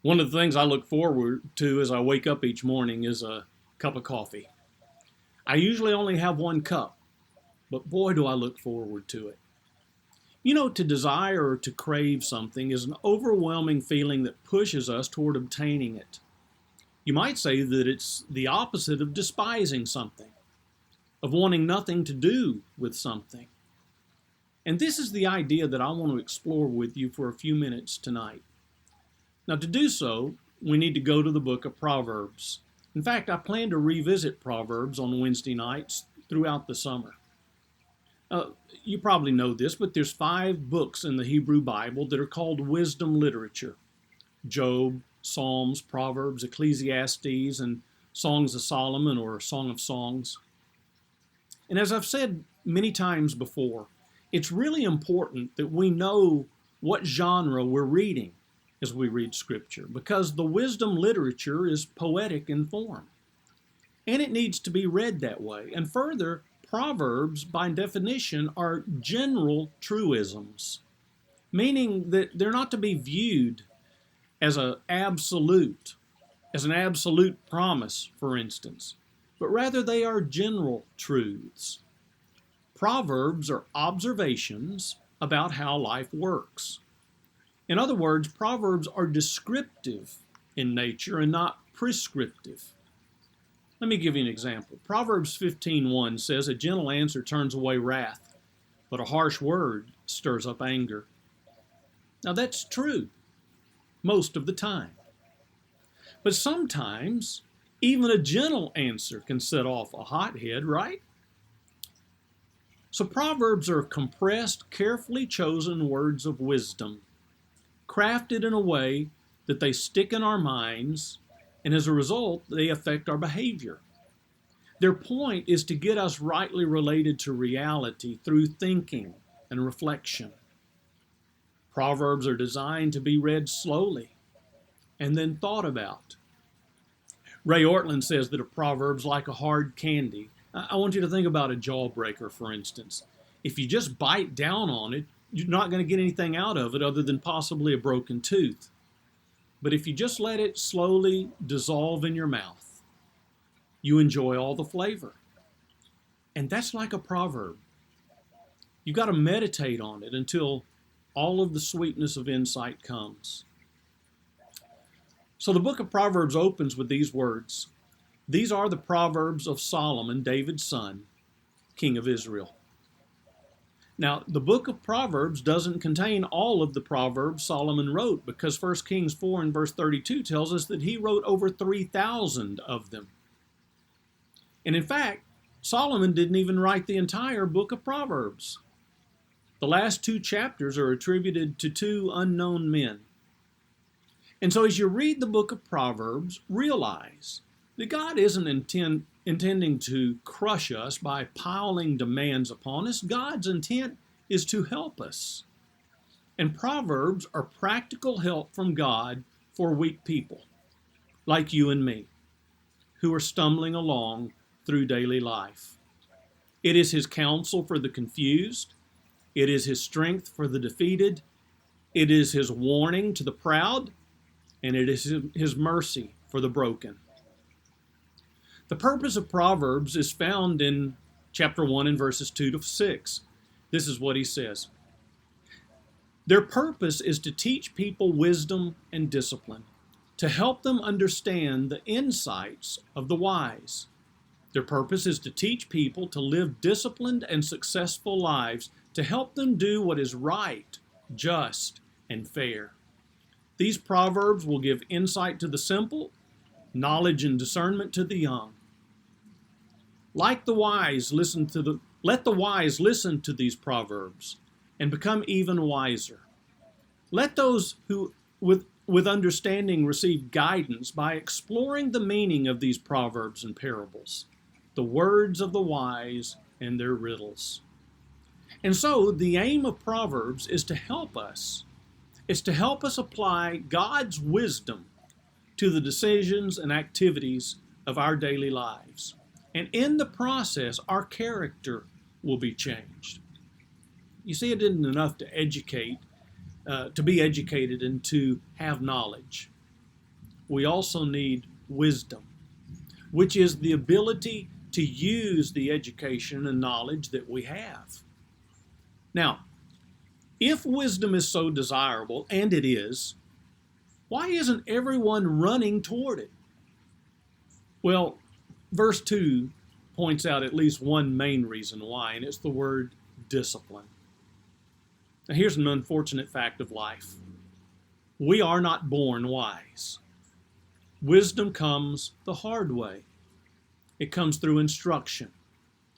One of the things I look forward to as I wake up each morning is a cup of coffee. I usually only have one cup, but boy, do I look forward to it. To desire or to crave something is an overwhelming feeling that pushes us toward obtaining it. You might say that it's the opposite of despising something, of wanting nothing to do with something. And this is the idea that I want to explore with you for a few minutes tonight. Now, to do so, we need to go to the book of Proverbs. In fact, I plan to revisit Proverbs on Wednesday nights throughout the summer. You probably know this, but there's 5 books in the Hebrew Bible that are called wisdom literature: Job, Psalms, Proverbs, Ecclesiastes, and Songs of Solomon or Song of Songs. And as I've said many times before, it's really important that we know what genre we're reading as we read Scripture, because the wisdom literature is poetic in form. And it needs to be read that way. And further, Proverbs, by definition, are general truisms, meaning that they're not to be viewed as as an absolute promise, for instance, but rather they are general truths. Proverbs are observations about how life works. In other words, Proverbs are descriptive in nature and not prescriptive. Let me give you an example. Proverbs 15:1 says, "A gentle answer turns away wrath, but a harsh word stirs up anger." Now that's true most of the time. But sometimes even a gentle answer can set off a hothead, right? So Proverbs are compressed, carefully chosen words of wisdom, crafted in a way that they stick in our minds, and as a result, they affect our behavior. Their point is to get us rightly related to reality through thinking and reflection. Proverbs are designed to be read slowly and then thought about. Ray Ortlund says that a proverb's like a hard candy. I want you to think about a jawbreaker, for instance. If you just bite down on it, you're not going to get anything out of it other than possibly a broken tooth. But if you just let it slowly dissolve in your mouth, you enjoy all the flavor. And that's like a proverb. You've got to meditate on it until all of the sweetness of insight comes. So the book of Proverbs opens with these words. These are the Proverbs of Solomon, David's son, king of Israel. Now, the book of Proverbs doesn't contain all of the Proverbs Solomon wrote, because 1 Kings 4 and verse 32 tells us that he wrote over 3,000 of them. And in fact, Solomon didn't even write the entire book of Proverbs. The last 2 chapters are attributed to 2 unknown men. And so as you read the book of Proverbs, realize that God isn't intending to crush us by piling demands upon us. God's intent is to help us. And Proverbs are practical help from God for weak people, like you and me, who are stumbling along through daily life. It is his counsel for the confused. It is his strength for the defeated. It is his warning to the proud. And it is his mercy for the broken. The purpose of Proverbs is found in chapter 1 and verses 2 to 6. This is what he says. Their purpose is to teach people wisdom and discipline, to help them understand the insights of the wise. Their purpose is to teach people to live disciplined and successful lives, to help them do what is right, just, and fair. These proverbs will give insight to the simple, knowledge and discernment to the young. Let the wise listen to these proverbs and become even wiser. Let those who with understanding receive guidance by exploring the meaning of these proverbs and parables, the words of the wise and their riddles. And so the aim of Proverbs is to help us apply God's wisdom to the decisions and activities of our daily lives. And in the process, our character will be changed. You see, it isn't enough to be educated and to have knowledge. we also need wisdom, which is the ability to use the education and knowledge that we have. Now, if wisdom is so desirable, and it is, why isn't everyone running toward it? Well, verse 2 points out at least one main reason why, and it's the word discipline. Now, here's an unfortunate fact of life. We are not born wise. Wisdom comes the hard way. It comes through instruction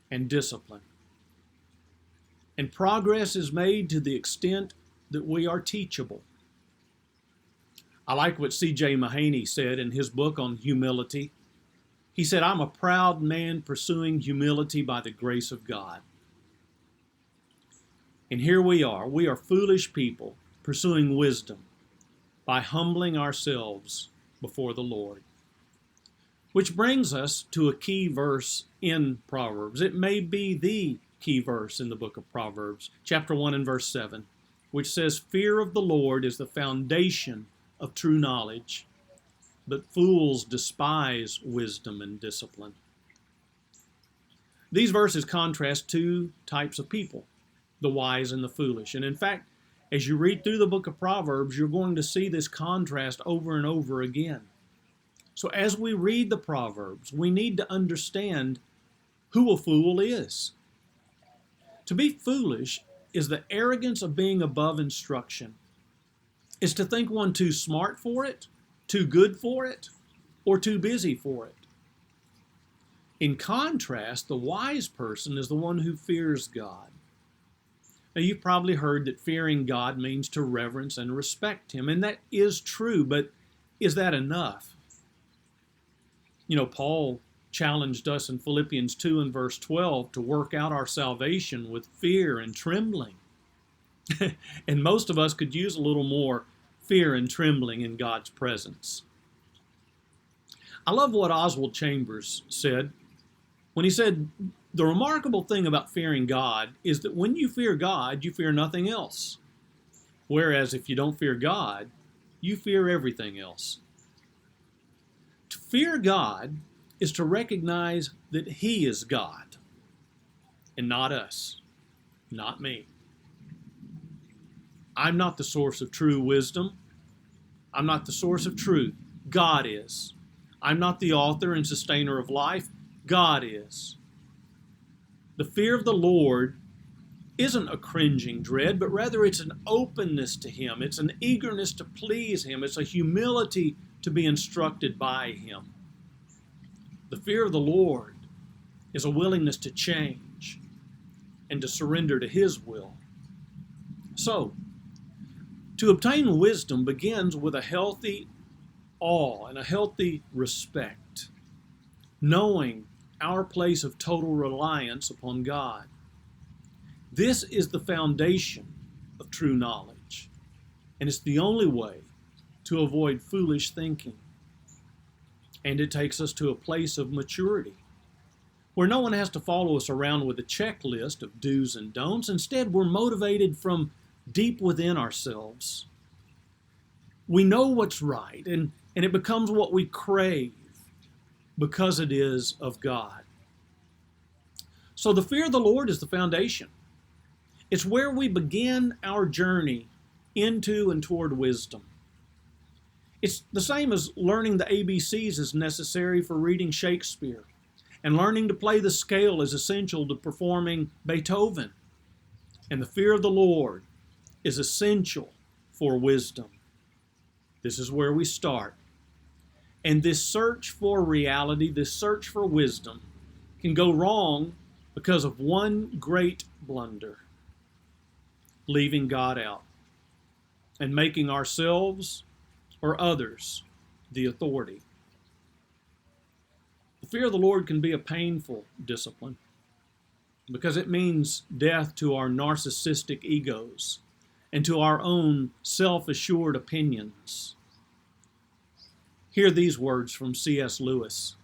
and discipline. And progress is made to the extent that we are teachable. I like what C.J. Mahaney said in his book on humility. He said, "I'm a proud man pursuing humility by the grace of God." And here we are foolish people pursuing wisdom by humbling ourselves before the Lord. Which brings us to a key verse in Proverbs. It may be the key verse in the book of Proverbs, chapter 1 and verse 7, which says, "Fear of the Lord is the foundation of true knowledge, but fools despise wisdom and discipline." These verses contrast two types of people, the wise and the foolish. And in fact, as you read through the book of Proverbs, you're going to see this contrast over and over again. So as we read the Proverbs, we need to understand who a fool is. To be foolish is the arrogance of being above instruction. It's to think one too smart for it, too good for it, or too busy for it. In contrast, the wise person is the one who fears God. Now, you've probably heard that fearing God means to reverence and respect Him, and that is true, but is that enough? You know, Paul challenged us in Philippians 2 and verse 12 to work out our salvation with fear and trembling. And most of us could use a little more fear and trembling in God's presence. I love what Oswald Chambers said when he said, "The remarkable thing about fearing God is that when you fear God, you fear nothing else. Whereas if you don't fear God, you fear everything else." To fear God is to recognize that He is God and not us, not me. I'm not the source of true wisdom. I'm not the source of truth. God is. I'm not the author and sustainer of life. God is. The fear of the Lord isn't a cringing dread, but rather it's an openness to Him. It's an eagerness to please Him. It's a humility to be instructed by Him. The fear of the Lord is a willingness to change and to surrender to His will. So, to obtain wisdom begins with a healthy awe and a healthy respect, knowing our place of total reliance upon God. This is the foundation of true knowledge, and it's the only way to avoid foolish thinking. And it takes us to a place of maturity, where no one has to follow us around with a checklist of do's and don'ts. Instead, we're motivated from deep within ourselves. We know what's right, and it becomes what we crave because it is of God. So the fear of the Lord is the foundation. It's where we begin our journey into and toward wisdom. It's the same as learning the ABCs is necessary for reading Shakespeare, and learning to play the scale is essential to performing Beethoven. And the fear of the Lord is essential for wisdom. This is where we start. And this search for reality, this search for wisdom, can go wrong because of one great blunder: leaving God out and making ourselves or others the authority. The fear of the Lord can be a painful discipline because it means death to our narcissistic egos and to our own self-assured opinions. Hear these words from C.S. Lewis.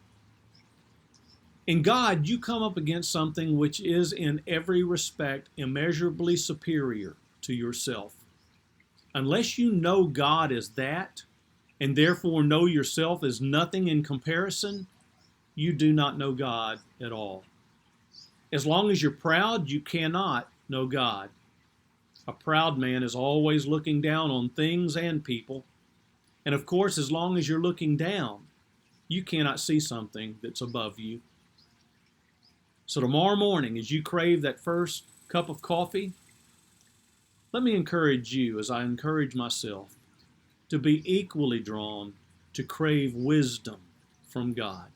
In God, you come up against something which is in every respect immeasurably superior to yourself. Unless you know God as that, and therefore know yourself as nothing in comparison, you do not know God at all. As long as you're proud, you cannot know God. A proud man is always looking down on things and people. And of course, as long as you're looking down, you cannot see something that's above you. So tomorrow morning, as you crave that first cup of coffee, let me encourage you, as I encourage myself, to be equally drawn to crave wisdom from God.